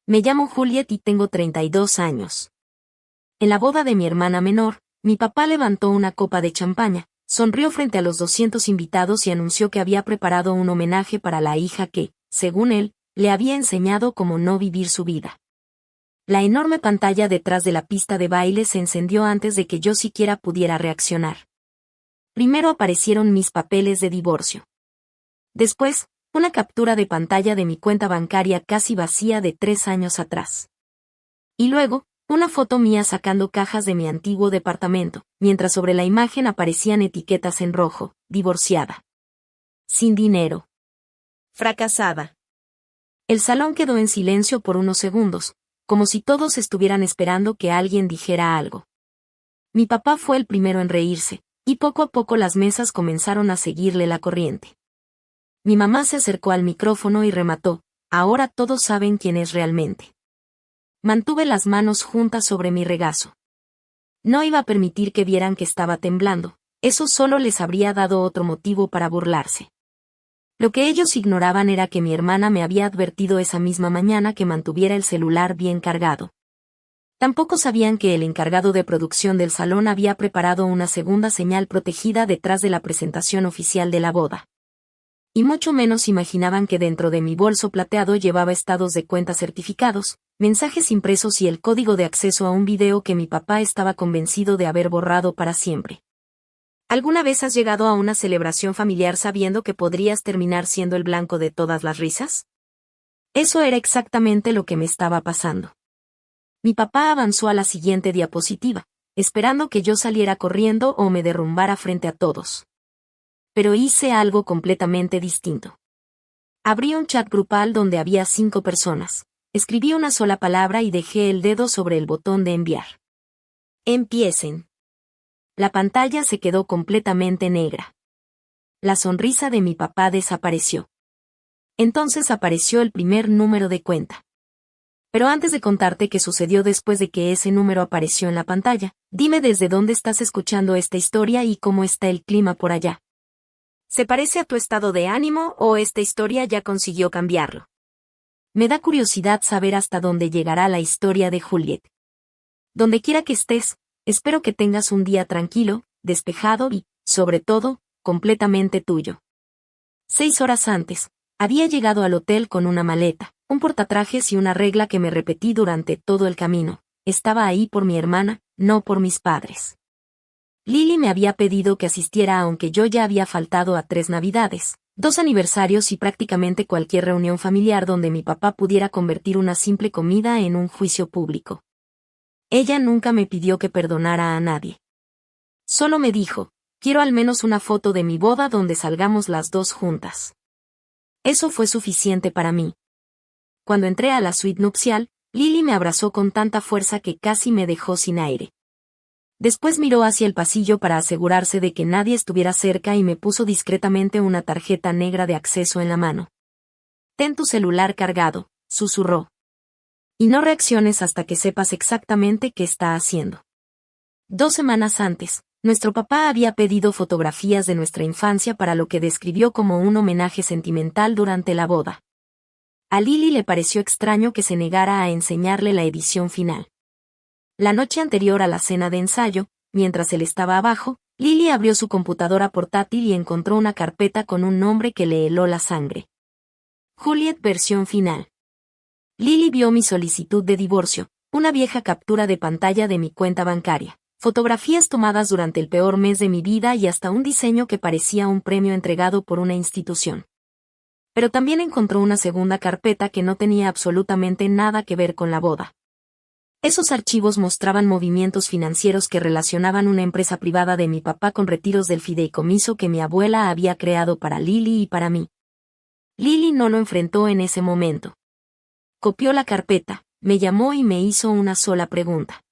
Me llamo Juliet y tengo 32 años. En la boda de mi hermana menor, mi papá levantó una copa de champaña, sonrió frente a los 200 invitados y anunció que había preparado un homenaje para la hija que, según él, le había enseñado cómo no vivir su vida. La enorme pantalla detrás de la pista de baile se encendió antes de que yo siquiera pudiera reaccionar. Primero aparecieron mis papeles de divorcio. Después, una captura de pantalla de mi cuenta bancaria casi vacía de 3 años atrás. Y luego, una foto mía sacando cajas de mi antiguo departamento, mientras sobre la imagen aparecían etiquetas en rojo: divorciada, sin dinero, fracasada. El salón quedó en silencio por unos segundos, como si todos estuvieran esperando que alguien dijera algo. Mi papá fue el primero en reírse, y poco a poco las mesas comenzaron a seguirle la corriente. Mi mamá se acercó al micrófono y remató: ahora todos saben quién es realmente. Mantuve las manos juntas sobre mi regazo. No iba a permitir que vieran que estaba temblando, eso solo les habría dado otro motivo para burlarse. Lo que ellos ignoraban era que mi hermana me había advertido esa misma mañana que mantuviera el celular bien cargado. Tampoco sabían que el encargado de producción del salón había preparado una segunda señal protegida detrás de la presentación oficial de la boda. Y mucho menos imaginaban que dentro de mi bolso plateado llevaba estados de cuenta certificados, mensajes impresos y el código de acceso a un video que mi papá estaba convencido de haber borrado para siempre. ¿Alguna vez has llegado a una celebración familiar sabiendo que podrías terminar siendo el blanco de todas las risas? Eso era exactamente lo que me estaba pasando. Mi papá avanzó a la siguiente diapositiva, esperando que yo saliera corriendo o me derrumbara frente a todos. Pero hice algo completamente distinto. Abrí un chat grupal donde había 5 personas, escribí una sola palabra y dejé el dedo sobre el botón de enviar. Empiecen. La pantalla se quedó completamente negra. La sonrisa de mi papá desapareció. Entonces apareció el primer número de cuenta. Pero antes de contarte qué sucedió después de que ese número apareció en la pantalla, dime desde dónde estás escuchando esta historia y cómo está el clima por allá. ¿Se parece a tu estado de ánimo o esta historia ya consiguió cambiarlo? Me da curiosidad saber hasta dónde llegará la historia de Juliet. Donde quiera que estés, espero que tengas un día tranquilo, despejado y, sobre todo, completamente tuyo. 6 horas antes, había llegado al hotel con una maleta, un portatrajes y una regla que me repetí durante todo el camino: estaba ahí por mi hermana, no por mis padres. Lily me había pedido que asistiera aunque yo ya había faltado a 3 Navidades, 2 aniversarios y prácticamente cualquier reunión familiar donde mi papá pudiera convertir una simple comida en un juicio público. Ella nunca me pidió que perdonara a nadie. Solo me dijo: quiero al menos una foto de mi boda donde salgamos las 2 juntas. Eso fue suficiente para mí. Cuando entré a la suite nupcial, Lily me abrazó con tanta fuerza que casi me dejó sin aire. Después miró hacia el pasillo para asegurarse de que nadie estuviera cerca y me puso discretamente una tarjeta negra de acceso en la mano. Ten tu celular cargado, susurró. Y no reacciones hasta que sepas exactamente qué está haciendo. 2 semanas antes, nuestro papá había pedido fotografías de nuestra infancia para lo que describió como un homenaje sentimental durante la boda. A Lily le pareció extraño que se negara a enseñarle la edición final. La noche anterior a la cena de ensayo, mientras él estaba abajo, Lily abrió su computadora portátil y encontró una carpeta con un nombre que le heló la sangre. Juliet versión final. Lily vio mi solicitud de divorcio, una vieja captura de pantalla de mi cuenta bancaria, fotografías tomadas durante el peor mes de mi vida y hasta un diseño que parecía un premio entregado por una institución. Pero también encontró una segunda carpeta que no tenía absolutamente nada que ver con la boda. Esos archivos mostraban movimientos financieros que relacionaban una empresa privada de mi papá con retiros del fideicomiso que mi abuela había creado para Lily y para mí. Lily no lo enfrentó en ese momento. Copió la carpeta, me llamó y me hizo una sola pregunta.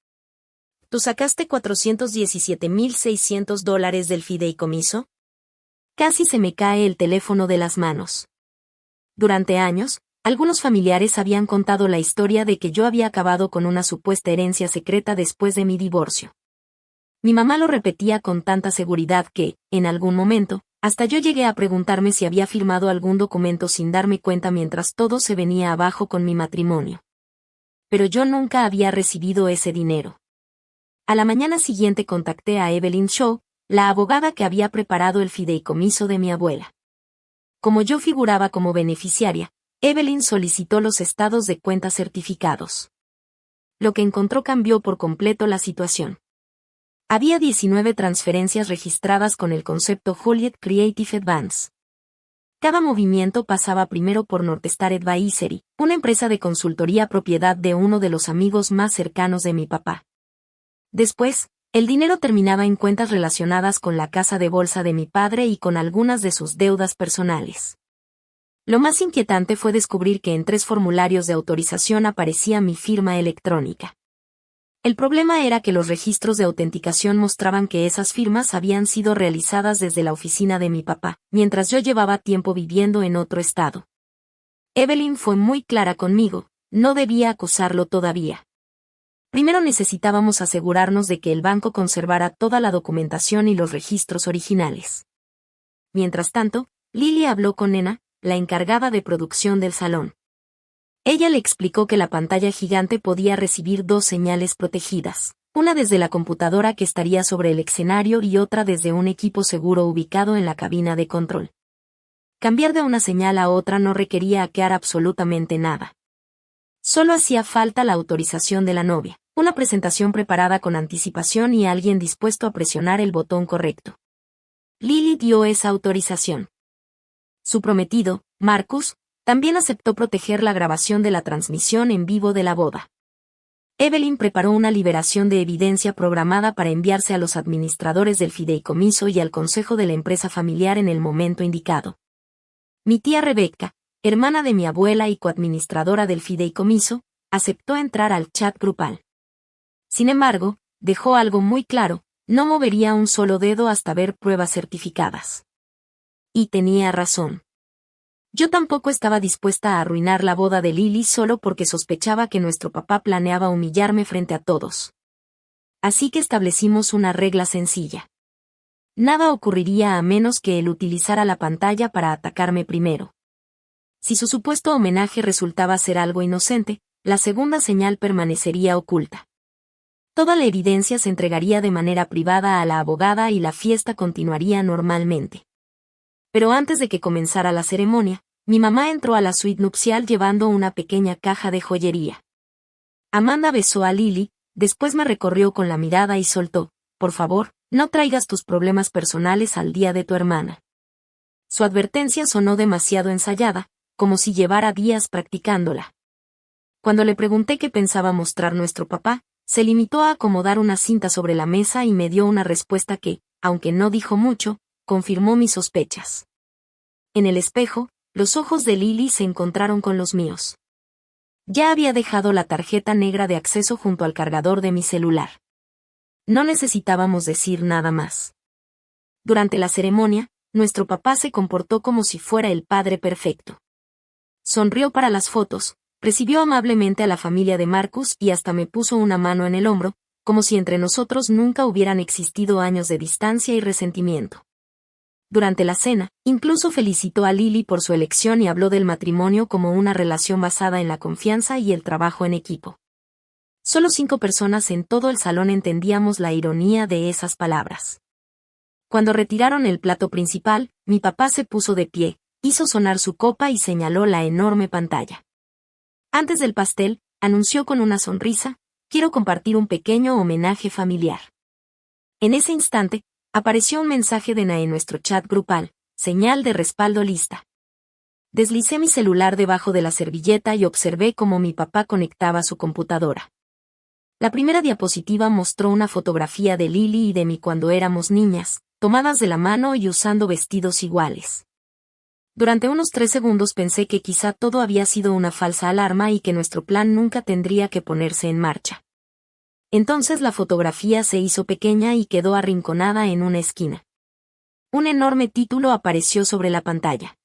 ¿Tú sacaste $417,600 del fideicomiso? Casi se me cae el teléfono de las manos. Durante años, algunos familiares habían contado la historia de que yo había acabado con una supuesta herencia secreta después de mi divorcio. Mi mamá lo repetía con tanta seguridad que, en algún momento, hasta yo llegué a preguntarme si había firmado algún documento sin darme cuenta mientras todo se venía abajo con mi matrimonio. pero yo nunca había recibido ese dinero. A la mañana siguiente contacté a Evelyn Shaw, la abogada que había preparado el fideicomiso de mi abuela. Como yo figuraba como beneficiaria, Evelyn solicitó los estados de cuenta certificados. Lo que encontró cambió por completo la situación. Había 19 transferencias registradas con el concepto Joliet Creative Advance. Cada movimiento pasaba primero por Northstar Advisory, una empresa de consultoría propiedad de uno de los amigos más cercanos de mi papá. Después, el dinero terminaba en cuentas relacionadas con la casa de bolsa de mi padre y con algunas de sus deudas personales. Lo más inquietante fue descubrir que en 3 formularios de autorización aparecía mi firma electrónica. El problema era que los registros de autenticación mostraban que esas firmas habían sido realizadas desde la oficina de mi papá, mientras yo llevaba tiempo viviendo en otro estado. Evelyn fue muy clara conmigo, no debía acusarlo todavía. Primero necesitábamos asegurarnos de que el banco conservara toda la documentación y los registros originales. Mientras tanto, Lily habló con Nena, la encargada de producción del salón. Ella le explicó que la pantalla gigante podía recibir 2 señales protegidas, una desde la computadora que estaría sobre el escenario y otra desde un equipo seguro ubicado en la cabina de control. Cambiar de una señal a otra no requería hackear absolutamente nada. Solo hacía falta la autorización de la novia, una presentación preparada con anticipación y alguien dispuesto a presionar el botón correcto. Lily dio esa autorización. Su prometido, Marcus, también aceptó proteger la grabación de la transmisión en vivo de la boda. Evelyn preparó una liberación de evidencia programada para enviarse a los administradores del fideicomiso y al consejo de la empresa familiar en el momento indicado. Mi tía Rebecca, hermana de mi abuela y coadministradora del fideicomiso, aceptó entrar al chat grupal. Sin embargo, dejó algo muy claro, no movería un solo dedo hasta ver pruebas certificadas. Y tenía razón. Yo tampoco estaba dispuesta a arruinar la boda de Lily solo porque sospechaba que nuestro papá planeaba humillarme frente a todos. Así que establecimos una regla sencilla. Nada ocurriría a menos que él utilizara la pantalla para atacarme primero. Si su supuesto homenaje resultaba ser algo inocente, la segunda señal permanecería oculta. Toda la evidencia se entregaría de manera privada a la abogada y la fiesta continuaría normalmente. Pero antes de que comenzara la ceremonia, mi mamá entró a la suite nupcial llevando una pequeña caja de joyería. Amanda besó a Lily, después me recorrió con la mirada y soltó: «Por favor, no traigas tus problemas personales al día de tu hermana». Su advertencia sonó demasiado ensayada, como si llevara días practicándola. Cuando le pregunté qué pensaba mostrar nuestro papá, se limitó a acomodar una cinta sobre la mesa y me dio una respuesta que, aunque no dijo mucho, confirmó mis sospechas. En el espejo, los ojos de Lily se encontraron con los míos. Ya había dejado la tarjeta negra de acceso junto al cargador de mi celular. No necesitábamos decir nada más. Durante la ceremonia, nuestro papá se comportó como si fuera el padre perfecto. Sonrió para las fotos, recibió amablemente a la familia de Marcus y hasta me puso una mano en el hombro, como si entre nosotros nunca hubieran existido años de distancia y resentimiento. Durante la cena, incluso felicitó a Lily por su elección y habló del matrimonio como una relación basada en la confianza y el trabajo en equipo. Solo 5 personas en todo el salón entendíamos la ironía de esas palabras. Cuando retiraron el plato principal, mi papá se puso de pie, hizo sonar su copa y señaló la enorme pantalla. Antes del pastel, anunció con una sonrisa: «Quiero compartir un pequeño homenaje familiar». En ese instante, apareció un mensaje de Na en nuestro chat grupal: «Señal de respaldo lista». Deslicé mi celular debajo de la servilleta y observé cómo mi papá conectaba su computadora. La primera diapositiva mostró una fotografía de Lily y de mí cuando éramos niñas, tomadas de la mano y usando vestidos iguales. Durante unos 3 segundos pensé que quizá todo había sido una falsa alarma y que nuestro plan nunca tendría que ponerse en marcha. Entonces la fotografía se hizo pequeña y quedó arrinconada en una esquina. Un enorme título apareció sobre la pantalla.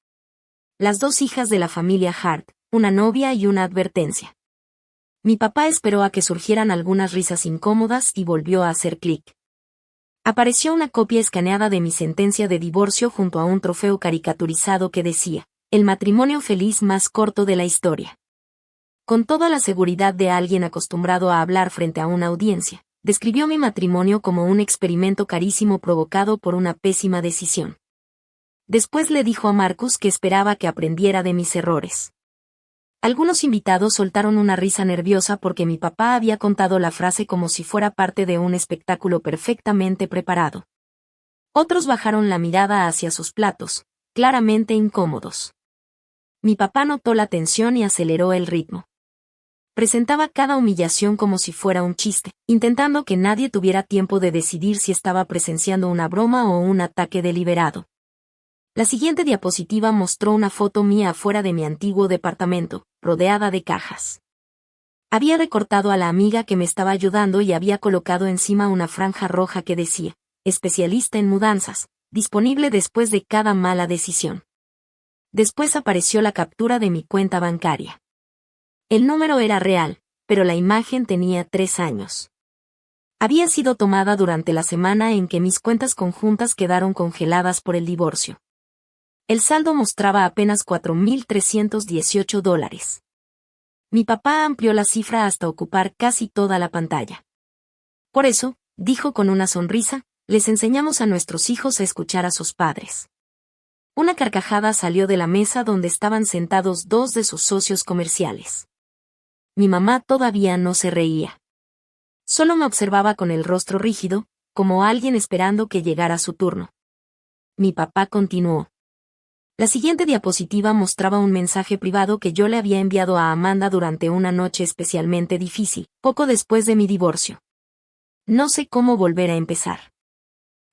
Las 2 hijas de la familia Hart, una novia y una advertencia. Mi papá esperó a que surgieran algunas risas incómodas y volvió a hacer clic. Apareció una copia escaneada de mi sentencia de divorcio junto a un trofeo caricaturizado que decía: «El matrimonio feliz más corto de la historia». Con toda la seguridad de alguien acostumbrado a hablar frente a una audiencia, describió mi matrimonio como un experimento carísimo provocado por una pésima decisión. Después le dijo a Marcus que esperaba que aprendiera de mis errores. Algunos invitados soltaron una risa nerviosa porque mi papá había contado la frase como si fuera parte de un espectáculo perfectamente preparado. Otros bajaron la mirada hacia sus platos, claramente incómodos. Mi papá notó la tensión y aceleró el ritmo. Presentaba cada humillación como si fuera un chiste, intentando que nadie tuviera tiempo de decidir si estaba presenciando una broma o un ataque deliberado. La siguiente diapositiva mostró una foto mía afuera de mi antiguo departamento, rodeada de cajas. Había recortado a la amiga que me estaba ayudando y había colocado encima una franja roja que decía, especialista en mudanzas, disponible después de cada mala decisión. Después apareció la captura de mi cuenta bancaria. El número era real, pero la imagen tenía 3 años. Había sido tomada durante la semana en que mis cuentas conjuntas quedaron congeladas por el divorcio. El saldo mostraba apenas $4,318. Mi papá amplió la cifra hasta ocupar casi toda la pantalla. Por eso, dijo con una sonrisa, les enseñamos a nuestros hijos a escuchar a sus padres. Una carcajada salió de la mesa donde estaban sentados 2 de sus socios comerciales. Mi mamá todavía no se reía. Solo me observaba con el rostro rígido, como alguien esperando que llegara su turno. Mi papá continuó. La siguiente diapositiva mostraba un mensaje privado que yo le había enviado a Amanda durante una noche especialmente difícil, poco después de mi divorcio. No sé cómo volver a empezar.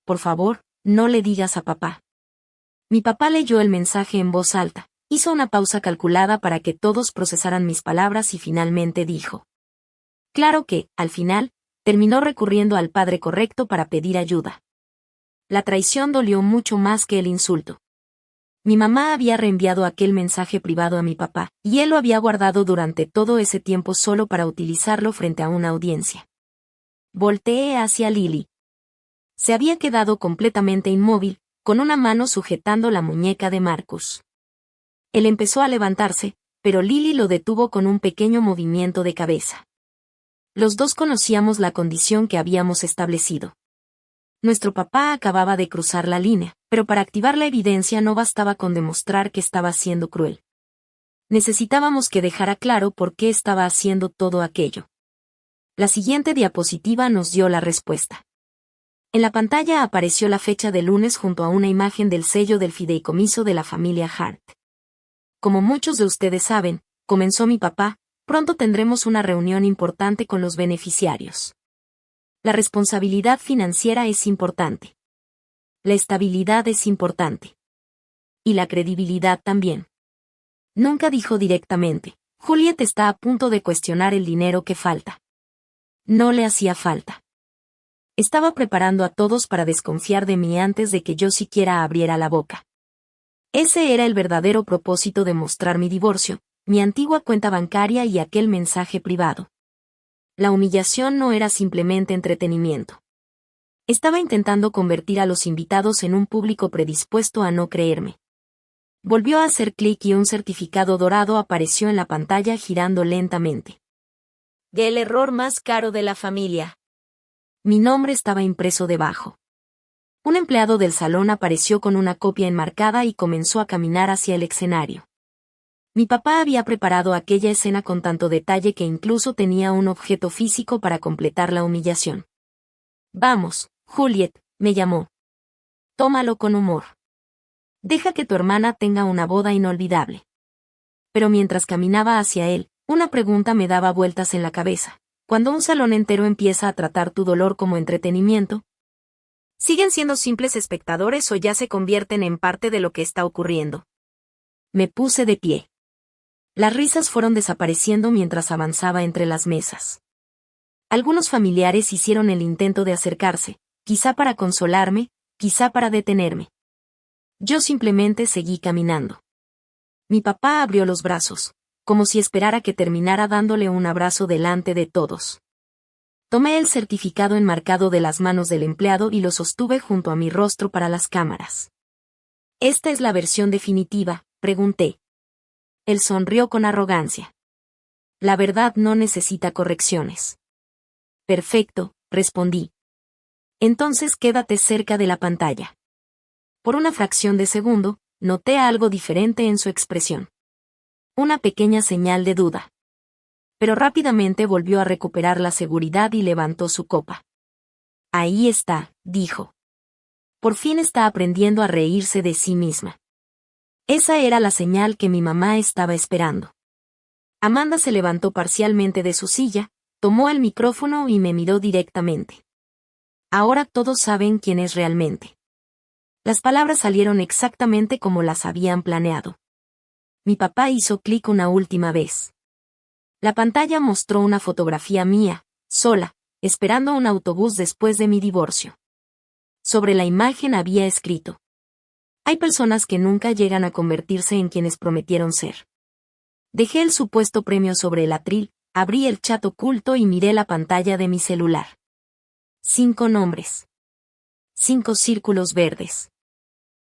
Por favor, no le digas a papá. Mi papá leyó el mensaje en voz alta, hizo una pausa calculada para que todos procesaran mis palabras y finalmente dijo. Claro que, al final, terminó recurriendo al padre correcto para pedir ayuda. La traición dolió mucho más que el insulto. Mi mamá había reenviado aquel mensaje privado a mi papá, y él lo había guardado durante todo ese tiempo solo para utilizarlo frente a una audiencia. Volteé hacia Lily. Se había quedado completamente inmóvil, con una mano sujetando la muñeca de Marcus. Él empezó a levantarse, pero Lily lo detuvo con un pequeño movimiento de cabeza. Los dos conocíamos la condición que habíamos establecido. Nuestro papá acababa de cruzar la línea, pero para activar la evidencia no bastaba con demostrar que estaba siendo cruel. Necesitábamos que dejara claro por qué estaba haciendo todo aquello. La siguiente diapositiva nos dio la respuesta. En la pantalla apareció la fecha de lunes junto a una imagen del sello del fideicomiso de la familia Hart. Como muchos de ustedes saben, comenzó mi papá, pronto tendremos una reunión importante con los beneficiarios. La responsabilidad financiera es importante. La estabilidad es importante. Y la credibilidad también. Nunca dijo directamente, Juliet está a punto de cuestionar el dinero que falta. No le hacía falta. Estaba preparando a todos para desconfiar de mí antes de que yo siquiera abriera la boca. Ese era el verdadero propósito de mostrar mi divorcio, mi antigua cuenta bancaria y aquel mensaje privado. La humillación no era simplemente entretenimiento. Estaba intentando convertir a los invitados en un público predispuesto a no creerme. Volvió a hacer clic y un certificado dorado apareció en la pantalla girando lentamente. El error más caro de la familia. Mi nombre estaba impreso debajo. Un empleado del salón apareció con una copia enmarcada y comenzó a caminar hacia el escenario. Mi papá había preparado aquella escena con tanto detalle que incluso tenía un objeto físico para completar la humillación. Vamos, Juliet, me llamó. Tómalo con humor. Deja que tu hermana tenga una boda inolvidable. Pero mientras caminaba hacia él, una pregunta me daba vueltas en la cabeza. Cuando un salón entero empieza a tratar tu dolor como entretenimiento, ¿siguen siendo simples espectadores o ya se convierten en parte de lo que está ocurriendo? Me puse de pie. Las risas fueron desapareciendo mientras avanzaba entre las mesas. Algunos familiares hicieron el intento de acercarse, quizá para consolarme, quizá para detenerme. Yo simplemente seguí caminando. Mi papá abrió los brazos, como si esperara que terminara dándole un abrazo delante de todos. Tomé el certificado enmarcado de las manos del empleado y lo sostuve junto a mi rostro para las cámaras. ¿Esta es la versión definitiva?, pregunté. Él sonrió con arrogancia. La verdad no necesita correcciones. Perfecto, respondí. Entonces quédate cerca de la pantalla. Por una fracción de segundo, noté algo diferente en su expresión. Una pequeña señal de duda. Pero rápidamente volvió a recuperar la seguridad y levantó su copa. Ahí está, dijo. Por fin está aprendiendo a reírse de sí misma. Esa era la señal que mi mamá estaba esperando. Amanda se levantó parcialmente de su silla, tomó el micrófono y me miró directamente. Ahora todos saben quién es realmente. Las palabras salieron exactamente como las habían planeado. Mi papá hizo clic una última vez. La pantalla mostró una fotografía mía, sola, esperando un autobús después de mi divorcio. Sobre la imagen había escrito: hay personas que nunca llegan a convertirse en quienes prometieron ser. Dejé el supuesto premio sobre el atril, abrí el chat oculto y miré la pantalla de mi celular. 5 nombres. 5 círculos verdes.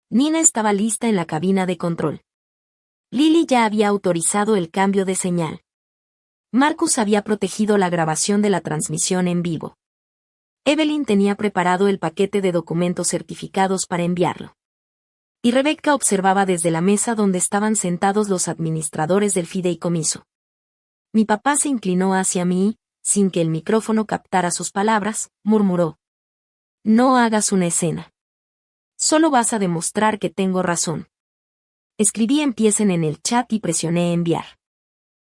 Nina estaba lista en la cabina de control. Lily ya había autorizado el cambio de señal. Marcus había protegido la grabación de la transmisión en vivo. Evelyn tenía preparado el paquete de documentos certificados para enviarlo. Y Rebecca observaba desde la mesa donde estaban sentados los administradores del fideicomiso. Mi papá se inclinó hacia mí y, sin que el micrófono captara sus palabras, murmuró: no hagas una escena. Solo vas a demostrar que tengo razón. Escribí empiecen en el chat y presioné enviar.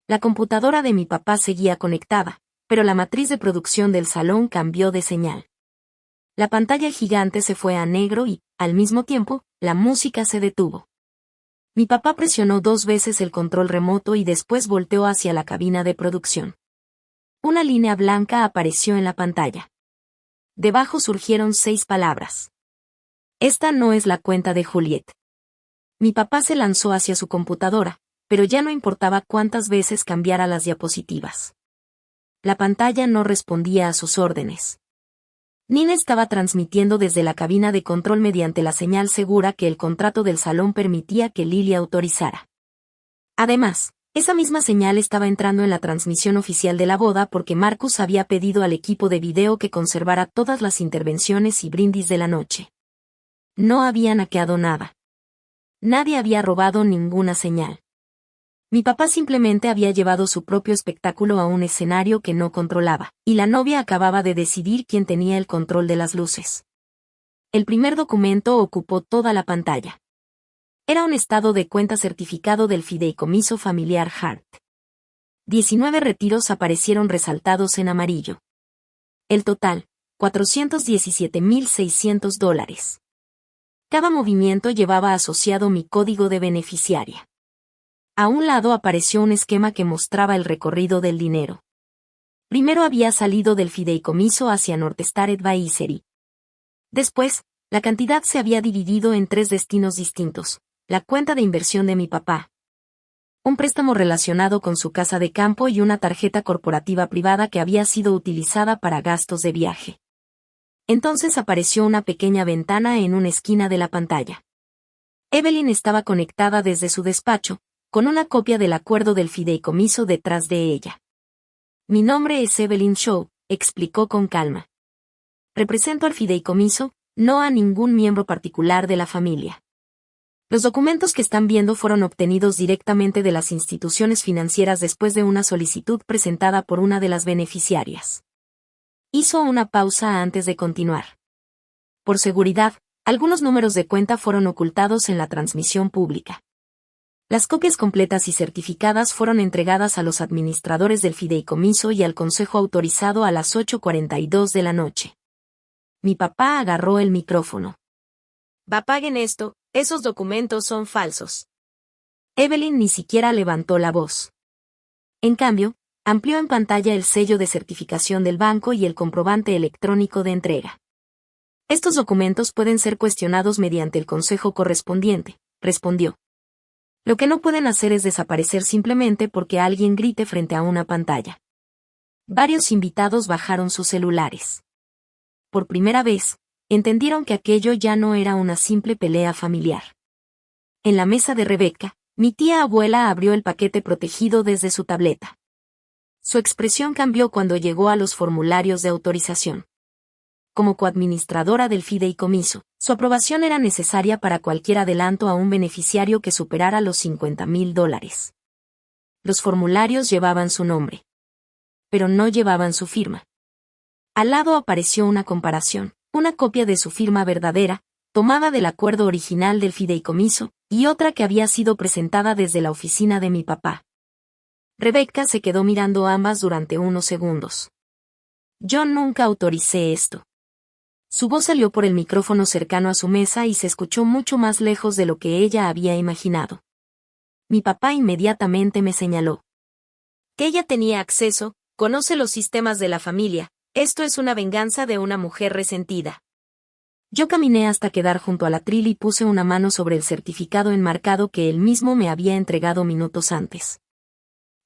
La computadora de mi papá seguía conectada, pero la matriz de producción del salón cambió de señal. La pantalla gigante se fue a negro y, al mismo tiempo, la música se detuvo. Mi papá presionó 2 veces el control remoto y después volteó hacia la cabina de producción. Una línea blanca apareció en la pantalla. Debajo surgieron 6 palabras. Esta no es la cuenta de Juliet. Mi papá se lanzó hacia su computadora, pero ya no importaba cuántas veces cambiara las diapositivas. La pantalla no respondía a sus órdenes. Nina estaba transmitiendo desde la cabina de control mediante la señal segura que el contrato del salón permitía que Lily autorizara. Además, esa misma señal estaba entrando en la transmisión oficial de la boda porque Marcus había pedido al equipo de video que conservara todas las intervenciones y brindis de la noche. No habían hackeado nada. Nadie había robado ninguna señal. Mi papá simplemente había llevado su propio espectáculo a un escenario que no controlaba, y la novia acababa de decidir quién tenía el control de las luces. El primer documento ocupó toda la pantalla. Era un estado de cuenta certificado del fideicomiso familiar Hart. 19 retiros aparecieron resaltados en amarillo. El total, $417,600. Cada movimiento llevaba asociado mi código de beneficiaria. A un lado apareció un esquema que mostraba el recorrido del dinero. Primero había salido del fideicomiso hacia Northstar Advisory. Después, la cantidad se había dividido en 3 destinos distintos: la cuenta de inversión de mi papá, un préstamo relacionado con su casa de campo y una tarjeta corporativa privada que había sido utilizada para gastos de viaje. Entonces apareció una pequeña ventana en una esquina de la pantalla. Evelyn estaba conectada desde su despacho, con una copia del acuerdo del fideicomiso detrás de ella. Mi nombre es Evelyn Shaw, explicó con calma. Represento al fideicomiso, no a ningún miembro particular de la familia. Los documentos que están viendo fueron obtenidos directamente de las instituciones financieras después de una solicitud presentada por una de las beneficiarias. Hizo una pausa antes de continuar. Por seguridad, algunos números de cuenta fueron ocultados en la transmisión pública. Las copias completas y certificadas fueron entregadas a los administradores del fideicomiso y al consejo autorizado a las 8:42 de la noche. Mi papá agarró el micrófono. Apaguen esto, esos documentos son falsos. Evelyn ni siquiera levantó la voz. En cambio, amplió en pantalla el sello de certificación del banco y el comprobante electrónico de entrega. Estos documentos pueden ser cuestionados mediante el consejo correspondiente, respondió. Lo que no pueden hacer es desaparecer simplemente porque alguien grite frente a una pantalla. Varios invitados bajaron sus celulares. Por primera vez, entendieron que aquello ya no era una simple pelea familiar. En la mesa de Rebecca, mi tía abuela abrió el paquete protegido desde su tableta. Su expresión cambió cuando llegó a los formularios de autorización. Como coadministradora del fideicomiso, su aprobación era necesaria para cualquier adelanto a un beneficiario que superara los $50,000. Los formularios llevaban su nombre, pero no llevaban su firma. Al lado apareció una comparación, una copia de su firma verdadera, tomada del acuerdo original del fideicomiso, y otra que había sido presentada desde la oficina de mi papá. Rebecca se quedó mirando ambas durante unos segundos. Yo nunca autoricé esto. Su voz salió por el micrófono cercano a su mesa y se escuchó mucho más lejos de lo que ella había imaginado. Mi papá inmediatamente me señaló. Que ella tenía acceso, conoce los sistemas de la familia, esto es una venganza de una mujer resentida. Yo caminé hasta quedar junto al atril y puse una mano sobre el certificado enmarcado que él mismo me había entregado minutos antes.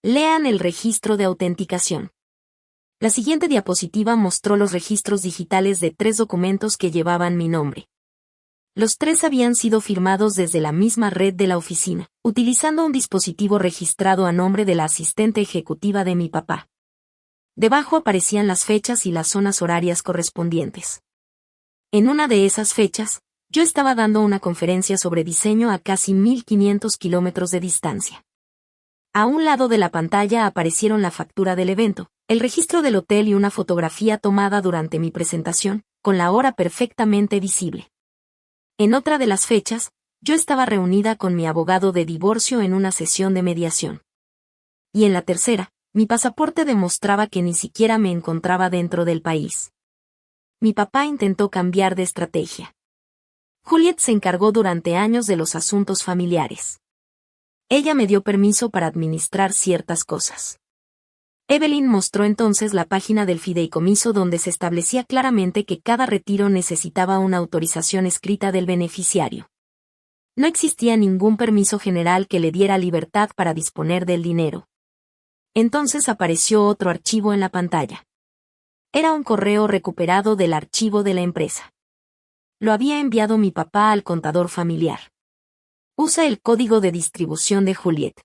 Lean el registro de autenticación. La siguiente diapositiva mostró los registros digitales de 3 documentos que llevaban mi nombre. Los 3 habían sido firmados desde la misma red de la oficina, utilizando un dispositivo registrado a nombre de la asistente ejecutiva de mi papá. Debajo aparecían las fechas y las zonas horarias correspondientes. En una de esas fechas, yo estaba dando una conferencia sobre diseño a casi 1,500 kilómetros de distancia. A un lado de la pantalla aparecieron la factura del evento, el registro del hotel y una fotografía tomada durante mi presentación, con la hora perfectamente visible. En otra de las fechas, yo estaba reunida con mi abogado de divorcio en una sesión de mediación. Y en la tercera, mi pasaporte demostraba que ni siquiera me encontraba dentro del país. Mi papá intentó cambiar de estrategia. Juliet se encargó durante años de los asuntos familiares. Ella me dio permiso para administrar ciertas cosas. Evelyn mostró entonces la página del fideicomiso donde se establecía claramente que cada retiro necesitaba una autorización escrita del beneficiario. No existía ningún permiso general que le diera libertad para disponer del dinero. Entonces apareció otro archivo en la pantalla. Era un correo recuperado del archivo de la empresa. Lo había enviado mi papá al contador familiar. Usa el código de distribución de Juliet.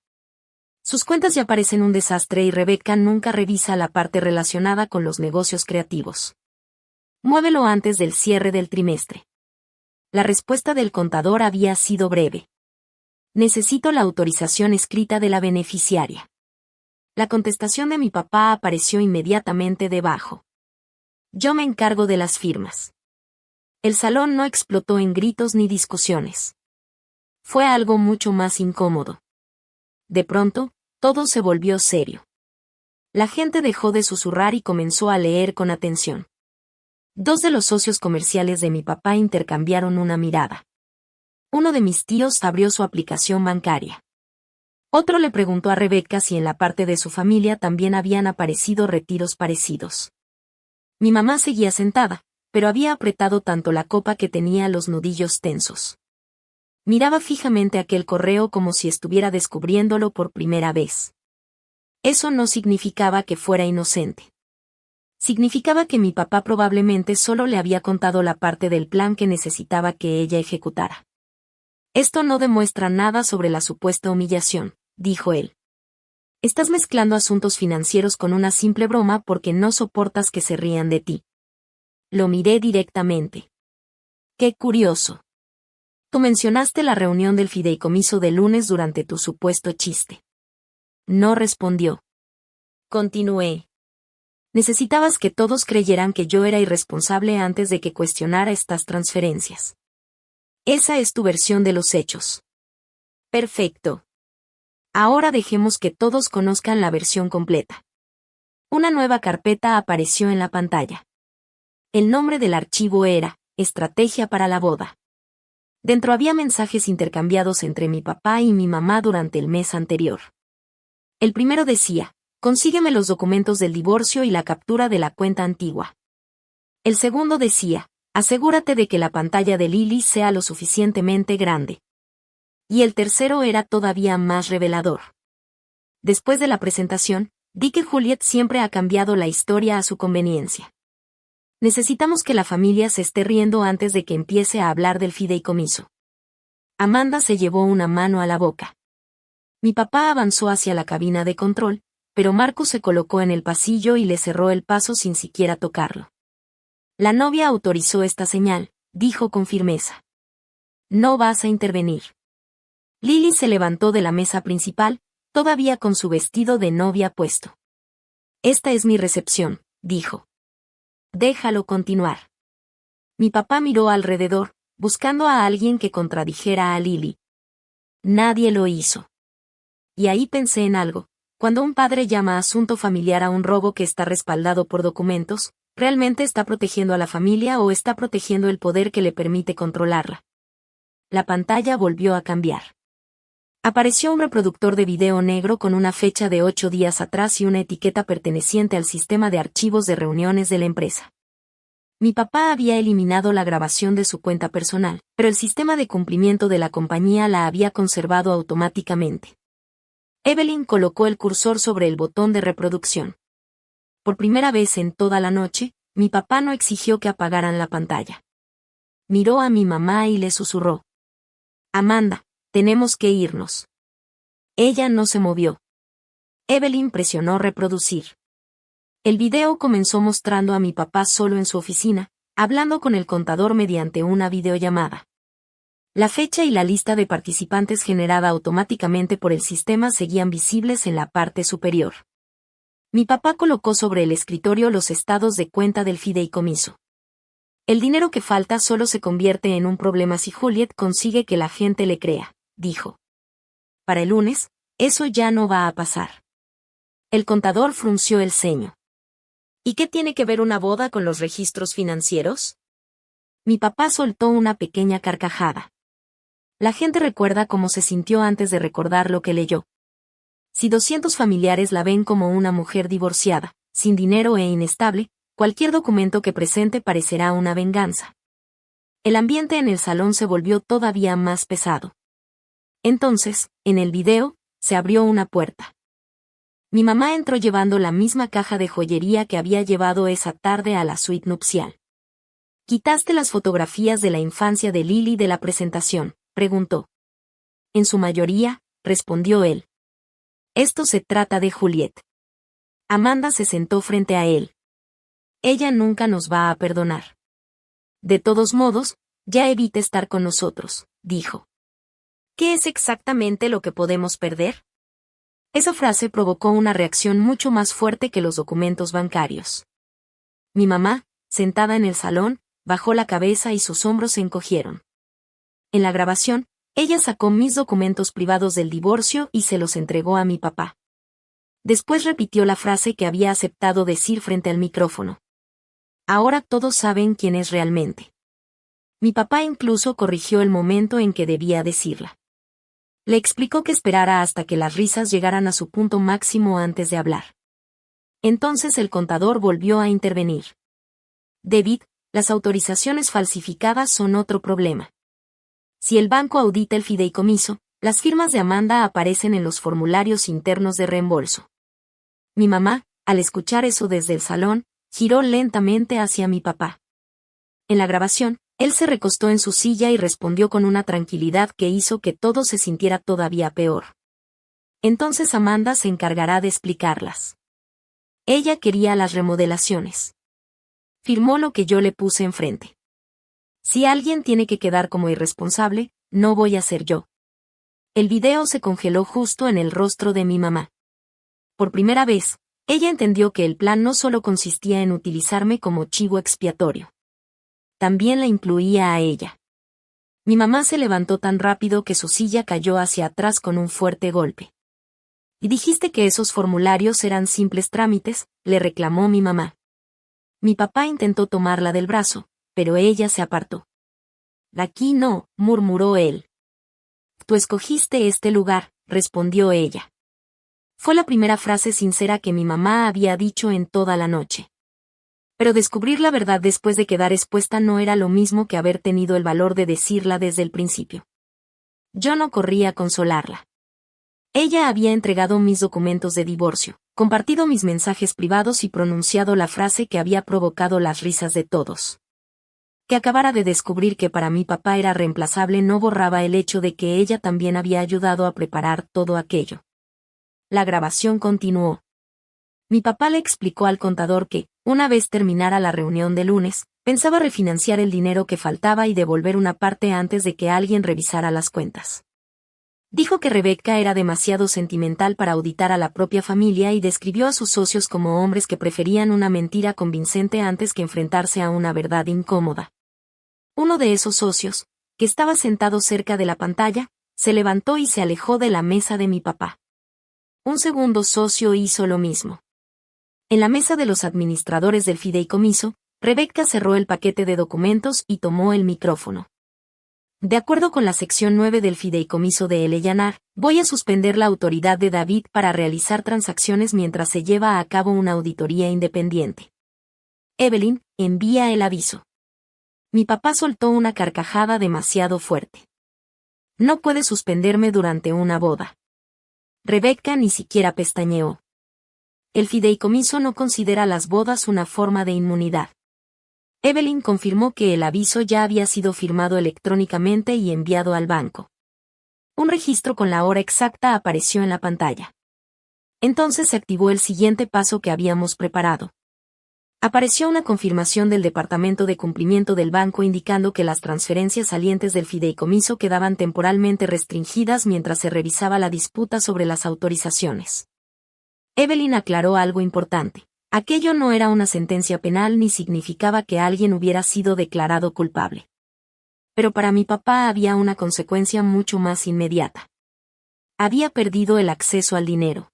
Sus cuentas ya parecen un desastre y Rebecca nunca revisa la parte relacionada con los negocios creativos. Muévelo antes del cierre del trimestre. La respuesta del contador había sido breve. Necesito la autorización escrita de la beneficiaria. La contestación de mi papá apareció inmediatamente debajo. Yo me encargo de las firmas. El salón no explotó en gritos ni discusiones. Fue algo mucho más incómodo. De pronto, todo se volvió serio. La gente dejó de susurrar y comenzó a leer con atención. 2 de los socios comerciales de mi papá intercambiaron una mirada. Uno de mis tíos abrió su aplicación bancaria. Otro le preguntó a Rebecca si en la parte de su familia también habían aparecido retiros parecidos. Mi mamá seguía sentada, pero había apretado tanto la copa que tenía los nudillos tensos. Miraba fijamente aquel correo como si estuviera descubriéndolo por primera vez. Eso no significaba que fuera inocente. Significaba que mi papá probablemente solo le había contado la parte del plan que necesitaba que ella ejecutara. Esto no demuestra nada sobre la supuesta humillación, dijo él. Estás mezclando asuntos financieros con una simple broma porque no soportas que se rían de ti. Lo miré directamente. Qué curioso. Tú mencionaste la reunión del fideicomiso de lunes durante tu supuesto chiste. No respondió. Continué. Necesitabas que todos creyeran que yo era irresponsable antes de que cuestionara estas transferencias. Esa es tu versión de los hechos. Perfecto. Ahora dejemos que todos conozcan la versión completa. Una nueva carpeta apareció en la pantalla. El nombre del archivo era Estrategia para la boda. Dentro había mensajes intercambiados entre mi papá y mi mamá durante el mes anterior. El primero decía, consígueme los documentos del divorcio y la captura de la cuenta antigua. El segundo decía, asegúrate de que la pantalla de Lily sea lo suficientemente grande. Y el tercero era todavía más revelador. Después de la presentación, di que Juliet siempre ha cambiado la historia a su conveniencia. Necesitamos que la familia se esté riendo antes de que empiece a hablar del fideicomiso. Amanda se llevó una mano a la boca. Mi papá avanzó hacia la cabina de control, pero Marcus se colocó en el pasillo y le cerró el paso sin siquiera tocarlo. La novia autorizó esta señal, dijo con firmeza. No vas a intervenir. Lily se levantó de la mesa principal, todavía con su vestido de novia puesto. Esta es mi recepción, dijo. Déjalo continuar. Mi papá miró alrededor, buscando a alguien que contradijera a Lily. Nadie lo hizo. Y ahí pensé en algo. Cuando un padre llama asunto familiar a un robo que está respaldado por documentos, ¿realmente está protegiendo a la familia o está protegiendo el poder que le permite controlarla? La pantalla volvió a cambiar. Apareció un reproductor de video negro con una fecha de 8 días atrás y una etiqueta perteneciente al sistema de archivos de reuniones de la empresa. Mi papá había eliminado la grabación de su cuenta personal, pero el sistema de cumplimiento de la compañía la había conservado automáticamente. Evelyn colocó el cursor sobre el botón de reproducción. Por primera vez en toda la noche, mi papá no exigió que apagaran la pantalla. Miró a mi mamá y le susurró. Amanda, tenemos que irnos. Ella no se movió. Evelyn presionó reproducir. El video comenzó mostrando a mi papá solo en su oficina, hablando con el contador mediante una videollamada. La fecha y la lista de participantes generada automáticamente por el sistema seguían visibles en la parte superior. Mi papá colocó sobre el escritorio los estados de cuenta del fideicomiso. El dinero que falta solo se convierte en un problema si Juliet consigue que la gente le crea, dijo. Para el lunes, eso ya no va a pasar. El contador frunció el ceño. ¿Y qué tiene que ver una boda con los registros financieros? Mi papá soltó una pequeña carcajada. La gente recuerda cómo se sintió antes de recordar lo que leyó. Si 200 familiares la ven como una mujer divorciada, sin dinero e inestable, cualquier documento que presente parecerá una venganza. El ambiente en el salón se volvió todavía más pesado. Entonces, en el video, se abrió una puerta. Mi mamá entró llevando la misma caja de joyería que había llevado esa tarde a la suite nupcial. ¿Quitaste las fotografías de la infancia de Lily de la presentación?, preguntó. En su mayoría, respondió él. Esto se trata de Juliet. Amanda se sentó frente a él. Ella nunca nos va a perdonar. De todos modos, ya evite estar con nosotros, dijo. ¿Qué es exactamente lo que podemos perder? Esa frase provocó una reacción mucho más fuerte que los documentos bancarios. Mi mamá, sentada en el salón, bajó la cabeza y sus hombros se encogieron. En la grabación, ella sacó mis documentos privados del divorcio y se los entregó a mi papá. Después repitió la frase que había aceptado decir frente al micrófono. Ahora todos saben quién es realmente. Mi papá incluso corrigió el momento en que debía decirla. Le explicó que esperara hasta que las risas llegaran a su punto máximo antes de hablar. Entonces el contador volvió a intervenir. David, las autorizaciones falsificadas son otro problema. Si el banco audita el fideicomiso, las firmas de Amanda aparecen en los formularios internos de reembolso. Mi mamá, al escuchar eso desde el salón, giró lentamente hacia mi papá. En la grabación, él se recostó en su silla y respondió con una tranquilidad que hizo que todo se sintiera todavía peor. Entonces Amanda se encargará de explicarlas. Ella quería las remodelaciones. Firmó lo que yo le puse enfrente. Si alguien tiene que quedar como irresponsable, no voy a ser yo. El video se congeló justo en el rostro de mi mamá. Por primera vez, ella entendió que el plan no solo consistía en utilizarme como chivo expiatorio. También la incluía a ella. Mi mamá se levantó tan rápido que su silla cayó hacia atrás con un fuerte golpe. ¿Y dijiste que esos formularios eran simples trámites?, le reclamó mi mamá. Mi papá intentó tomarla del brazo, pero ella se apartó. Aquí no, murmuró él. Tú escogiste este lugar, respondió ella. Fue la primera frase sincera que mi mamá había dicho en toda la noche. Pero descubrir la verdad después de quedar expuesta no era lo mismo que haber tenido el valor de decirla desde el principio. Yo no corría a consolarla. Ella había entregado mis documentos de divorcio, compartido mis mensajes privados y pronunciado la frase que había provocado las risas de todos. Que acabara de descubrir que para mi papá era reemplazable no borraba el hecho de que ella también había ayudado a preparar todo aquello. La grabación continuó. Mi papá le explicó al contador que, una vez terminara la reunión de lunes, pensaba refinanciar el dinero que faltaba y devolver una parte antes de que alguien revisara las cuentas. Dijo que Rebecca era demasiado sentimental para auditar a la propia familia y describió a sus socios como hombres que preferían una mentira convincente antes que enfrentarse a una verdad incómoda. Uno de esos socios, que estaba sentado cerca de la pantalla, se levantó y se alejó de la mesa de mi papá. Un segundo socio hizo lo mismo. En la mesa de los administradores del fideicomiso, Rebecca cerró el paquete de documentos y tomó el micrófono. De acuerdo con la sección 9 del fideicomiso de Eleyanar, voy a suspender la autoridad de David para realizar transacciones mientras se lleva a cabo una auditoría independiente. Evelyn, envía el aviso. Mi papá soltó una carcajada demasiado fuerte. No puede suspenderme durante una boda. Rebecca ni siquiera pestañeó. El fideicomiso no considera las bodas una forma de inmunidad. Evelyn confirmó que el aviso ya había sido firmado electrónicamente y enviado al banco. Un registro con la hora exacta apareció en la pantalla. Entonces se activó el siguiente paso que habíamos preparado. Apareció una confirmación del Departamento de Cumplimiento del banco indicando que las transferencias salientes del fideicomiso quedaban temporalmente restringidas mientras se revisaba la disputa sobre las autorizaciones. Evelyn aclaró algo importante. Aquello no era una sentencia penal ni significaba que alguien hubiera sido declarado culpable. Pero para mi papá había una consecuencia mucho más inmediata. Había perdido el acceso al dinero.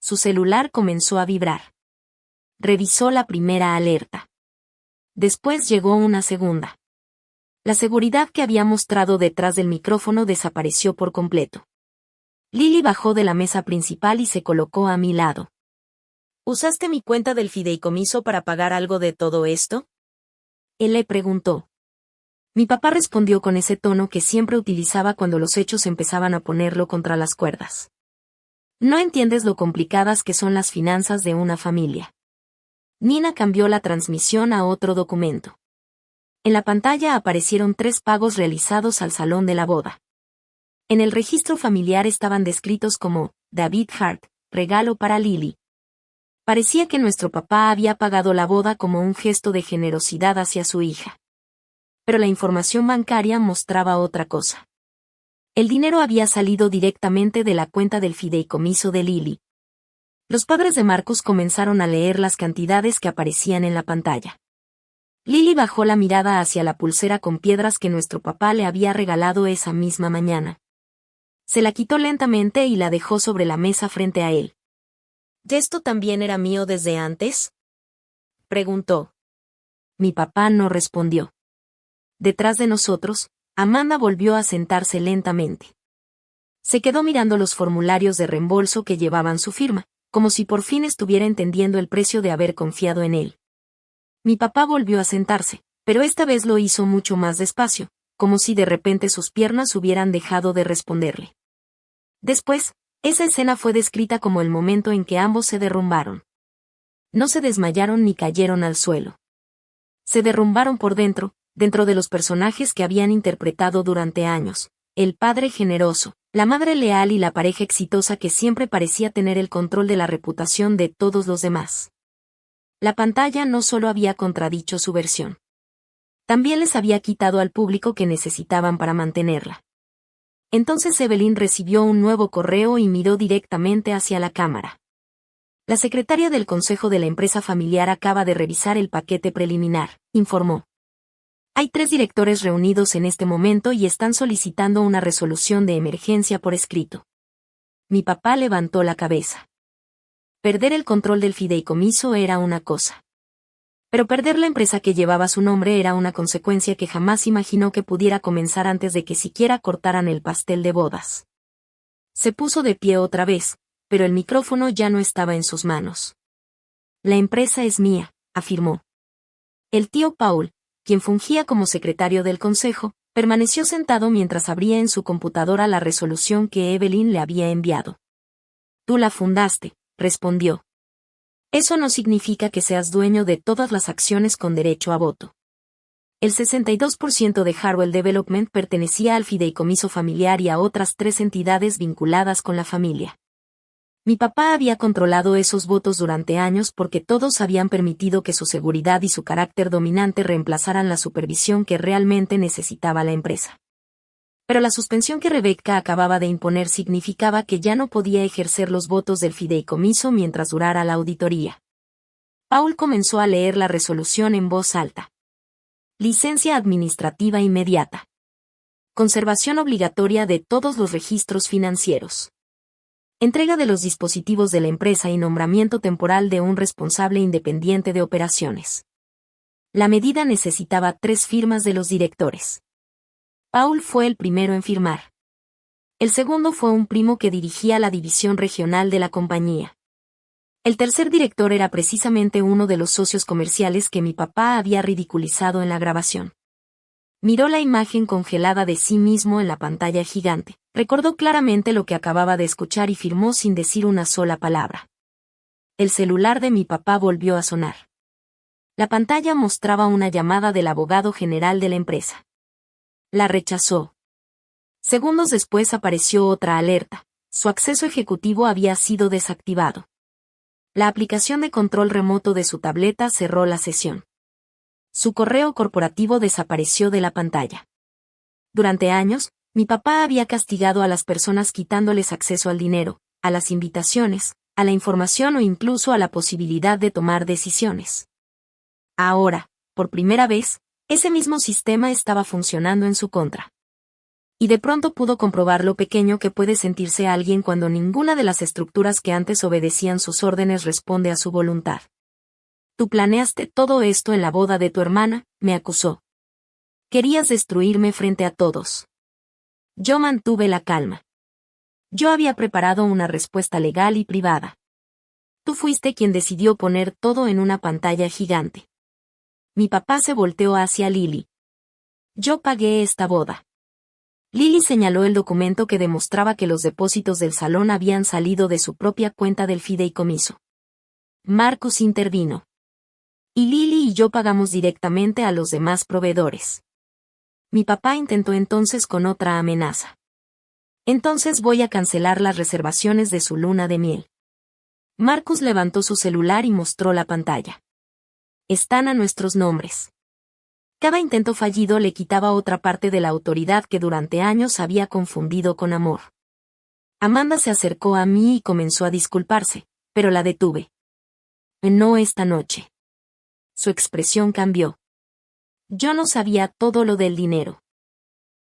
Su celular comenzó a vibrar. Revisó la primera alerta. Después llegó una segunda. La seguridad que había mostrado detrás del micrófono desapareció por completo. Lily bajó de la mesa principal y se colocó a mi lado. ¿Usaste mi cuenta del fideicomiso para pagar algo de todo esto? Él le preguntó. Mi papá respondió con ese tono que siempre utilizaba cuando los hechos empezaban a ponerlo contra las cuerdas. No entiendes lo complicadas que son las finanzas de una familia. Nina cambió la transmisión a otro documento. En la pantalla aparecieron 3 pagos realizados al salón de la boda. En el registro familiar estaban descritos como David Hart, regalo para Lily. Parecía que nuestro papá había pagado la boda como un gesto de generosidad hacia su hija. Pero la información bancaria mostraba otra cosa. El dinero había salido directamente de la cuenta del fideicomiso de Lily. Los padres de Marcus comenzaron a leer las cantidades que aparecían en la pantalla. Lily bajó la mirada hacia la pulsera con piedras que nuestro papá le había regalado esa misma mañana. Se la quitó lentamente y la dejó sobre la mesa frente a él. ¿Esto también era mío desde antes?, preguntó. Mi papá no respondió. Detrás de nosotros, Amanda volvió a sentarse lentamente. Se quedó mirando los formularios de reembolso que llevaban su firma, como si por fin estuviera entendiendo el precio de haber confiado en él. Mi papá volvió a sentarse, pero esta vez lo hizo mucho más despacio, como si de repente sus piernas hubieran dejado de responderle. Después, esa escena fue descrita como el momento en que ambos se derrumbaron. No se desmayaron ni cayeron al suelo. Se derrumbaron por dentro de los personajes que habían interpretado durante años, el padre generoso, la madre leal y la pareja exitosa que siempre parecía tener el control de la reputación de todos los demás. La pantalla no solo había contradicho su versión. También les había quitado al público que necesitaban para mantenerla. Entonces Evelyn recibió un nuevo correo y miró directamente hacia la cámara. La secretaria del consejo de la empresa familiar acaba de revisar el paquete preliminar, informó. Hay 3 directores reunidos en este momento y están solicitando una resolución de emergencia por escrito. Mi papá levantó la cabeza. Perder el control del fideicomiso era una cosa. Pero perder la empresa que llevaba su nombre era una consecuencia que jamás imaginó que pudiera comenzar antes de que siquiera cortaran el pastel de bodas. Se puso de pie otra vez, pero el micrófono ya no estaba en sus manos. La empresa es mía, afirmó. El tío Paul, quien fungía como secretario del consejo, permaneció sentado mientras abría en su computadora la resolución que Evelyn le había enviado. Tú la fundaste, respondió. Eso no significa que seas dueño de todas las acciones con derecho a voto. El 62% de Harwell Development pertenecía al fideicomiso familiar y a otras 3 entidades vinculadas con la familia. Mi papá había controlado esos votos durante años porque todos habían permitido que su seguridad y su carácter dominante reemplazaran la supervisión que realmente necesitaba la empresa. Pero la suspensión que Rebecca acababa de imponer significaba que ya no podía ejercer los votos del fideicomiso mientras durara la auditoría. Paul comenzó a leer la resolución en voz alta. Licencia administrativa inmediata. Conservación obligatoria de todos los registros financieros. Entrega de los dispositivos de la empresa y nombramiento temporal de un responsable independiente de operaciones. La medida necesitaba 3 firmas de los directores. Paul fue el primero en firmar. El segundo fue un primo que dirigía la división regional de la compañía. El tercer director era precisamente uno de los socios comerciales que mi papá había ridiculizado en la grabación. Miró la imagen congelada de sí mismo en la pantalla gigante, recordó claramente lo que acababa de escuchar y firmó sin decir una sola palabra. El celular de mi papá volvió a sonar. La pantalla mostraba una llamada del abogado general de la empresa. La rechazó. Segundos después apareció otra alerta. Su acceso ejecutivo había sido desactivado. La aplicación de control remoto de su tableta cerró la sesión. Su correo corporativo desapareció de la pantalla. Durante años, mi papá había castigado a las personas quitándoles acceso al dinero, a las invitaciones, a la información o incluso a la posibilidad de tomar decisiones. Ahora, por primera vez, ese mismo sistema estaba funcionando en su contra. Y de pronto pudo comprobar lo pequeño que puede sentirse alguien cuando ninguna de las estructuras que antes obedecían sus órdenes responde a su voluntad. Tú planeaste todo esto en la boda de tu hermana, me acusó. Querías destruirme frente a todos. Yo mantuve la calma. Yo había preparado una respuesta legal y privada. Tú fuiste quien decidió poner todo en una pantalla gigante. Mi papá se volteó hacia Lily. Yo pagué esta boda. Lily señaló el documento que demostraba que los depósitos del salón habían salido de su propia cuenta del fideicomiso. Marcus intervino. Y Lily y yo pagamos directamente a los demás proveedores. Mi papá intentó entonces con otra amenaza. Entonces voy a cancelar las reservaciones de su luna de miel. Marcus levantó su celular y mostró la pantalla. Están a nuestros nombres. Cada intento fallido le quitaba otra parte de la autoridad que durante años había confundido con amor. Amanda se acercó a mí y comenzó a disculparse, pero la detuve. No esta noche. Su expresión cambió. Yo no sabía todo lo del dinero.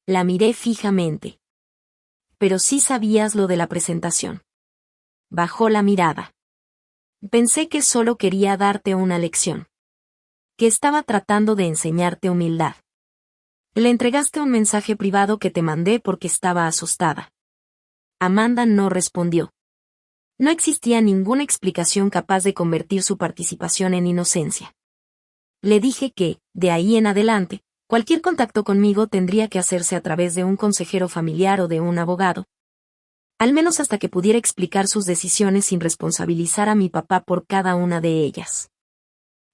La miré fijamente. Pero sí sabías lo de la presentación. Bajó la mirada. Pensé que solo quería darte una lección. Que estaba tratando de enseñarte humildad. Le entregaste un mensaje privado que te mandé porque estaba asustada. Amanda no respondió. No existía ninguna explicación capaz de convertir su participación en inocencia. Le dije que, de ahí en adelante, cualquier contacto conmigo tendría que hacerse a través de un consejero familiar o de un abogado. Al menos hasta que pudiera explicar sus decisiones sin responsabilizar a mi papá por cada una de ellas.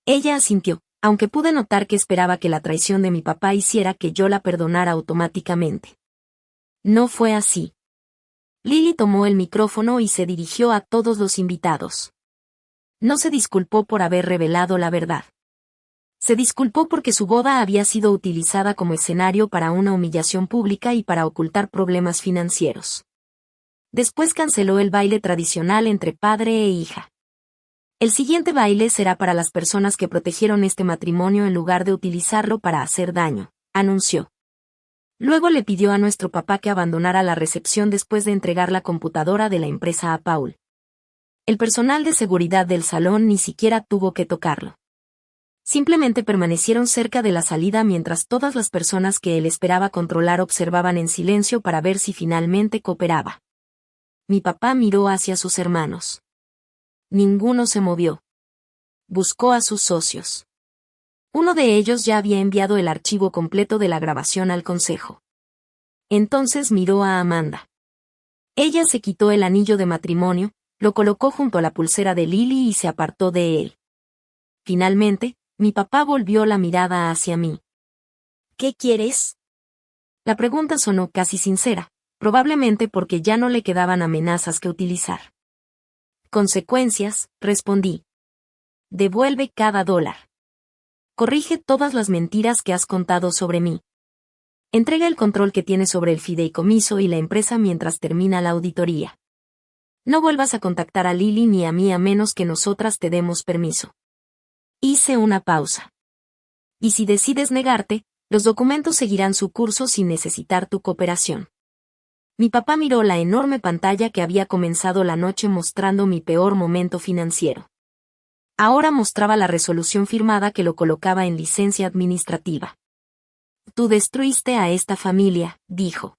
Ella asintió, aunque pude notar que esperaba que la traición de mi papá hiciera que yo la perdonara automáticamente. No fue así. Lily tomó el micrófono y se dirigió a todos los invitados. No se disculpó por haber revelado la verdad. Se disculpó porque su boda había sido utilizada como escenario para una humillación pública y para ocultar problemas financieros. Después canceló el baile tradicional entre padre e hija. El siguiente baile será para las personas que protegieron este matrimonio en lugar de utilizarlo para hacer daño, anunció. Luego le pidió a nuestro papá que abandonara la recepción después de entregar la computadora de la empresa a Paul. El personal de seguridad del salón ni siquiera tuvo que tocarlo. Simplemente permanecieron cerca de la salida mientras todas las personas que él esperaba controlar observaban en silencio para ver si finalmente cooperaba. Mi papá miró hacia sus hermanos. Ninguno se movió. Buscó a sus socios. Uno de ellos ya había enviado el archivo completo de la grabación al consejo. Entonces miró a Amanda. Ella se quitó el anillo de matrimonio, lo colocó junto a la pulsera de Lily y se apartó de él. Finalmente, mi papá volvió la mirada hacia mí. ¿Qué quieres? La pregunta sonó casi sincera, probablemente porque ya no le quedaban amenazas que utilizar. Consecuencias, respondí. Devuelve cada dólar. Corrige todas las mentiras que has contado sobre mí. Entrega el control que tienes sobre el fideicomiso y la empresa mientras termina la auditoría. No vuelvas a contactar a Lily ni a mí a menos que nosotras te demos permiso. Hice una pausa. Y si decides negarte, los documentos seguirán su curso sin necesitar tu cooperación. Mi papá miró la enorme pantalla que había comenzado la noche mostrando mi peor momento financiero. Ahora mostraba la resolución firmada que lo colocaba en licencia administrativa. Tú destruiste a esta familia, dijo.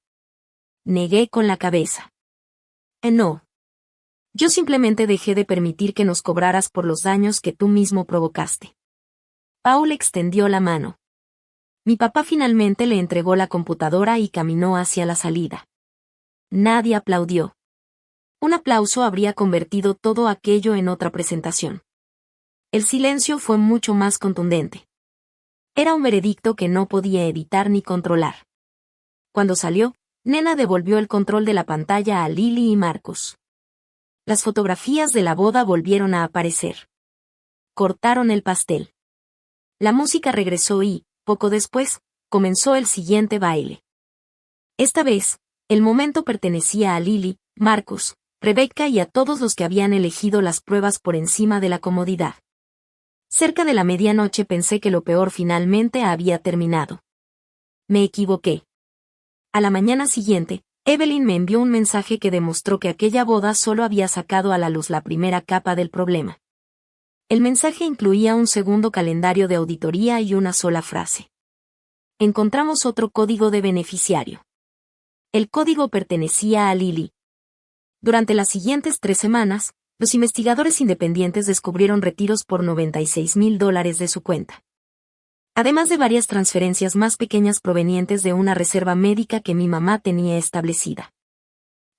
Negué con la cabeza. No. Yo simplemente dejé de permitir que nos cobraras por los daños que tú mismo provocaste. Paul extendió la mano. Mi papá finalmente le entregó la computadora y caminó hacia la salida. Nadie aplaudió. Un aplauso habría convertido todo aquello en otra presentación. El silencio fue mucho más contundente. Era un veredicto que no podía evitar ni controlar. Cuando salió, Nena devolvió el control de la pantalla a Lily y Marcus. Las fotografías de la boda volvieron a aparecer. Cortaron el pastel. La música regresó y, poco después, comenzó el siguiente baile. Esta vez, el momento pertenecía a Lily, Marcus, Rebecca y a todos los que habían elegido las pruebas por encima de la comodidad. Cerca de la medianoche pensé que lo peor finalmente había terminado. Me equivoqué. A la mañana siguiente, Evelyn me envió un mensaje que demostró que aquella boda solo había sacado a la luz la primera capa del problema. El mensaje incluía un segundo calendario de auditoría y una sola frase. Encontramos otro código de beneficiario. El código pertenecía a Lily. Durante las siguientes 3 semanas, los investigadores independientes descubrieron retiros por $96,000 de su cuenta. Además de varias transferencias más pequeñas provenientes de una reserva médica que mi mamá tenía establecida.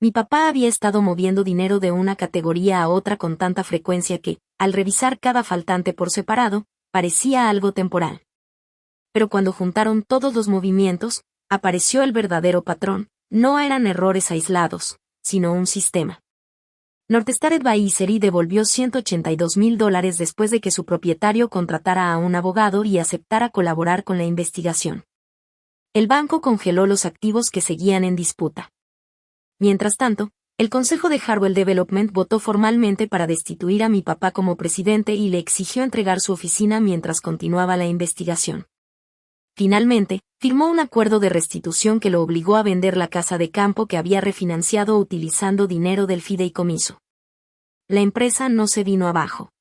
Mi papá había estado moviendo dinero de una categoría a otra con tanta frecuencia que, al revisar cada faltante por separado, parecía algo temporal. Pero cuando juntaron todos los movimientos, apareció el verdadero patrón. No eran errores aislados, sino un sistema. Northstar Advisory devolvió $182,000 después de que su propietario contratara a un abogado y aceptara colaborar con la investigación. El banco congeló los activos que seguían en disputa. Mientras tanto, el Consejo de Harwell Development votó formalmente para destituir a mi papá como presidente y le exigió entregar su oficina mientras continuaba la investigación. Finalmente, firmó un acuerdo de restitución que lo obligó a vender la casa de campo que había refinanciado utilizando dinero del fideicomiso. La empresa no se vino abajo.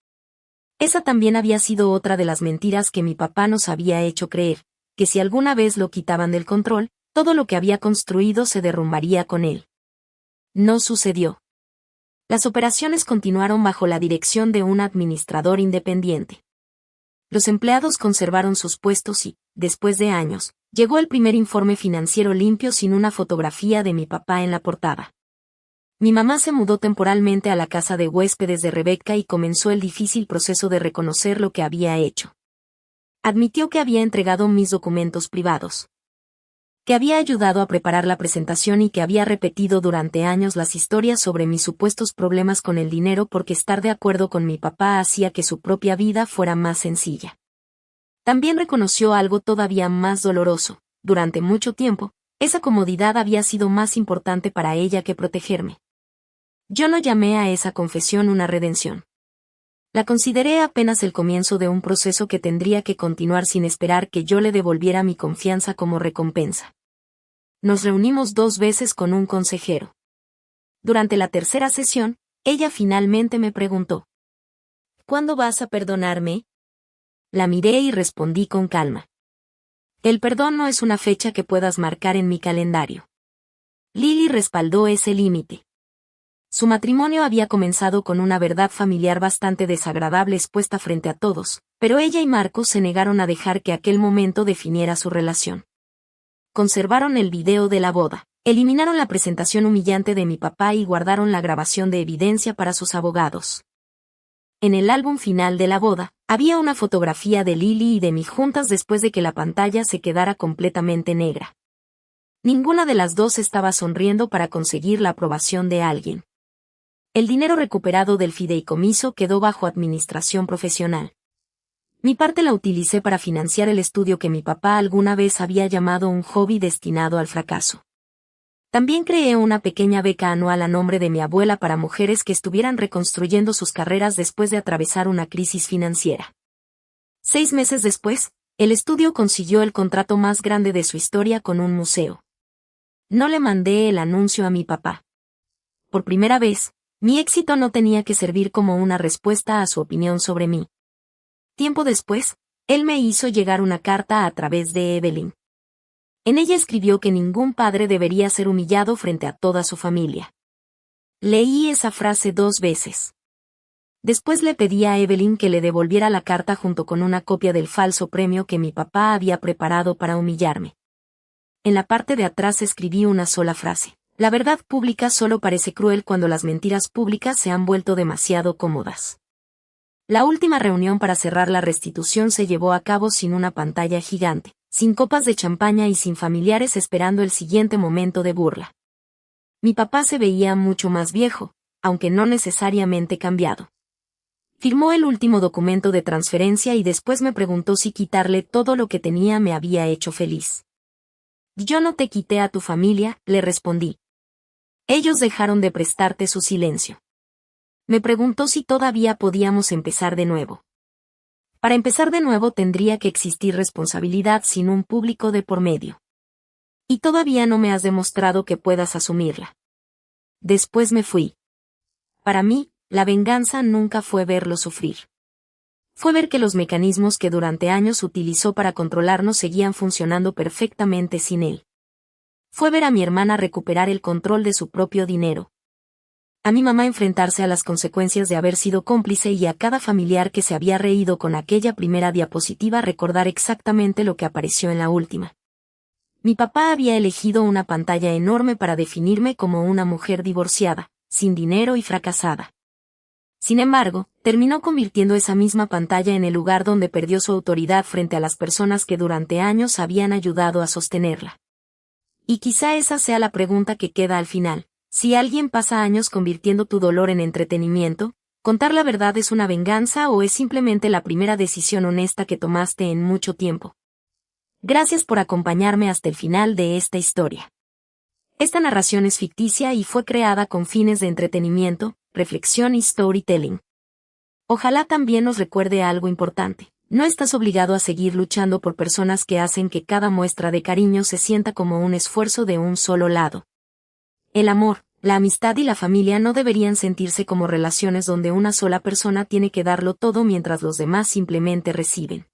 Esa también había sido otra de las mentiras que mi papá nos había hecho creer, que si alguna vez lo quitaban del control, todo lo que había construido se derrumbaría con él. No sucedió. Las operaciones continuaron bajo la dirección de un administrador independiente. Los empleados conservaron sus puestos y, después de años, llegó el primer informe financiero limpio sin una fotografía de mi papá en la portada. Mi mamá se mudó temporalmente a la casa de huéspedes de Rebecca y comenzó el difícil proceso de reconocer lo que había hecho. Admitió que había entregado mis documentos privados. Que había ayudado a preparar la presentación y que había repetido durante años las historias sobre mis supuestos problemas con el dinero porque estar de acuerdo con mi papá hacía que su propia vida fuera más sencilla. También reconoció algo todavía más doloroso. Durante mucho tiempo, esa comodidad había sido más importante para ella que protegerme. Yo no llamé a esa confesión una redención. La consideré apenas el comienzo de un proceso que tendría que continuar sin esperar que yo le devolviera mi confianza como recompensa. Nos reunimos 2 veces con un consejero. Durante la tercera sesión, ella finalmente me preguntó: ¿cuándo vas a perdonarme? La miré y respondí con calma: el perdón no es una fecha que puedas marcar en mi calendario. Lily respaldó ese límite. Su matrimonio había comenzado con una verdad familiar bastante desagradable expuesta frente a todos, pero ella y Marcos se negaron a dejar que aquel momento definiera su relación. Conservaron el video de la boda, eliminaron la presentación humillante de mi papá y guardaron la grabación de evidencia para sus abogados. En el álbum final de la boda, había una fotografía de Lily y de mí juntas después de que la pantalla se quedara completamente negra. Ninguna de las dos estaba sonriendo para conseguir la aprobación de alguien. El dinero recuperado del fideicomiso quedó bajo administración profesional. Mi parte la utilicé para financiar el estudio que mi papá alguna vez había llamado un hobby destinado al fracaso. También creé una pequeña beca anual a nombre de mi abuela para mujeres que estuvieran reconstruyendo sus carreras después de atravesar una crisis financiera. 6 meses después, el estudio consiguió el contrato más grande de su historia con un museo. No le mandé el anuncio a mi papá. Por primera vez, mi éxito no tenía que servir como una respuesta a su opinión sobre mí. Tiempo después, él me hizo llegar una carta a través de Evelyn. En ella escribió que ningún padre debería ser humillado frente a toda su familia. Leí esa frase 2 veces. Después le pedí a Evelyn que le devolviera la carta junto con una copia del falso premio que mi papá había preparado para humillarme. En la parte de atrás escribí una sola frase. La verdad pública solo parece cruel cuando las mentiras públicas se han vuelto demasiado cómodas. La última reunión para cerrar la restitución se llevó a cabo sin una pantalla gigante, sin copas de champaña y sin familiares esperando el siguiente momento de burla. Mi papá se veía mucho más viejo, aunque no necesariamente cambiado. Firmó el último documento de transferencia y después me preguntó si quitarle todo lo que tenía me había hecho feliz. Yo no te quité a tu familia, le respondí. Ellos dejaron de prestarte su silencio. Me preguntó si todavía podíamos empezar de nuevo. Para empezar de nuevo tendría que existir responsabilidad sin un público de por medio. Y todavía no me has demostrado que puedas asumirla. Después me fui. Para mí, la venganza nunca fue verlo sufrir. Fue ver que los mecanismos que durante años utilizó para controlarnos seguían funcionando perfectamente sin él. Fue ver a mi hermana recuperar el control de su propio dinero. A mi mamá enfrentarse a las consecuencias de haber sido cómplice y a cada familiar que se había reído con aquella primera diapositiva recordar exactamente lo que apareció en la última. Mi papá había elegido una pantalla enorme para definirme como una mujer divorciada, sin dinero y fracasada. Sin embargo, terminó convirtiendo esa misma pantalla en el lugar donde perdió su autoridad frente a las personas que durante años habían ayudado a sostenerla. Y quizá esa sea la pregunta que queda al final. Si alguien pasa años convirtiendo tu dolor en entretenimiento, ¿contar la verdad es una venganza o es simplemente la primera decisión honesta que tomaste en mucho tiempo? Gracias por acompañarme hasta el final de esta historia. Esta narración es ficticia y fue creada con fines de entretenimiento, reflexión y storytelling. Ojalá también nos recuerde algo importante. No estás obligado a seguir luchando por personas que hacen que cada muestra de cariño se sienta como un esfuerzo de un solo lado. El amor, la amistad y la familia no deberían sentirse como relaciones donde una sola persona tiene que darlo todo mientras los demás simplemente reciben.